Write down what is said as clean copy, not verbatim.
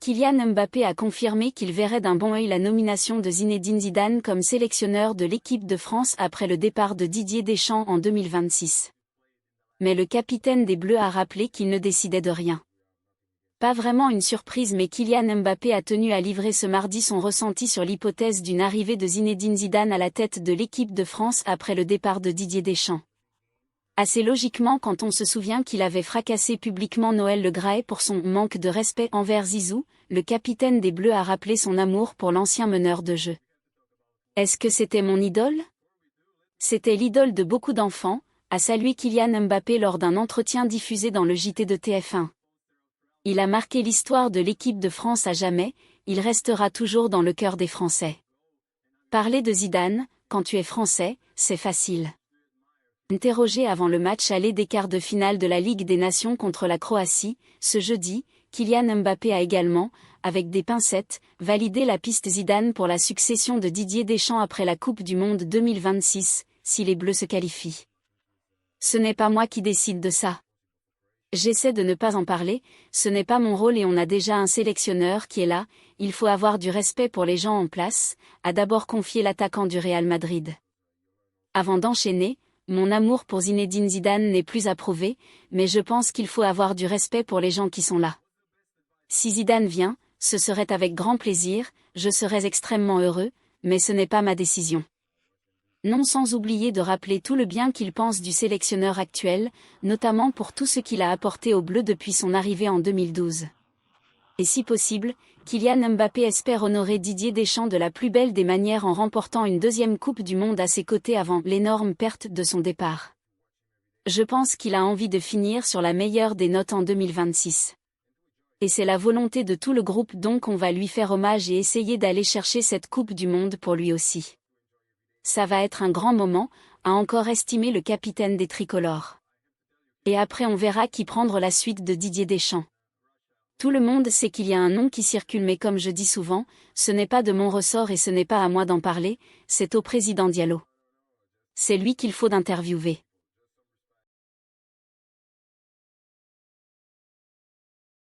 Kylian Mbappé a confirmé qu'il verrait d'un bon œil la nomination de Zinedine Zidane comme sélectionneur de l'équipe de France après le départ de Didier Deschamps en 2026. Mais le capitaine des Bleus a rappelé qu'il ne décidait de rien. Pas vraiment une surprise, mais Kylian Mbappé a tenu à livrer ce mardi son ressenti sur l'hypothèse d'une arrivée de Zinedine Zidane à la tête de l'équipe de France après le départ de Didier Deschamps. Assez logiquement quand on se souvient qu'il avait fracassé publiquement Noël Le Graët pour son manque de respect envers Zizou, le capitaine des Bleus a rappelé son amour pour l'ancien meneur de jeu. Est-ce que c'était mon idole? C'était l'idole de beaucoup d'enfants, a salué Kylian Mbappé lors d'un entretien diffusé dans le JT de TF1. Il a marqué l'histoire de l'équipe de France à jamais, il restera toujours dans le cœur des Français. Parler de Zidane, quand tu es français, c'est facile. Interrogé avant le match aller des quarts de finale de la Ligue des Nations contre la Croatie, ce jeudi, Kylian Mbappé a également, avec des pincettes, validé la piste Zidane pour la succession de Didier Deschamps après la Coupe du Monde 2026, si les Bleus se qualifient. Ce n'est pas moi qui décide de ça. J'essaie de ne pas en parler, ce n'est pas mon rôle et on a déjà un sélectionneur qui est là, il faut avoir du respect pour les gens en place, a d'abord confié l'attaquant du Real Madrid. Avant d'enchaîner, mon amour pour Zinedine Zidane n'est plus à prouver, mais je pense qu'il faut avoir du respect pour les gens qui sont là. Si Zidane vient, ce serait avec grand plaisir, je serais extrêmement heureux, mais ce n'est pas ma décision. Non, sans oublier de rappeler tout le bien qu'il pense du sélectionneur actuel, notamment pour tout ce qu'il a apporté aux Bleus depuis son arrivée en 2012. Et si possible, Kylian Mbappé espère honorer Didier Deschamps de la plus belle des manières en remportant une deuxième Coupe du Monde à ses côtés avant l'énorme perte de son départ. Je pense qu'il a envie de finir sur la meilleure des notes en 2026. Et c'est la volonté de tout le groupe, donc on va lui faire hommage et essayer d'aller chercher cette Coupe du Monde pour lui aussi. Ça va être un grand moment, a encore estimé le capitaine des tricolores. Et après on verra qui prendre la suite de Didier Deschamps. Tout le monde sait qu'il y a un nom qui circule, mais comme je dis souvent, ce n'est pas de mon ressort et ce n'est pas à moi d'en parler, c'est au président Diallo. C'est lui qu'il faut d'interviewer.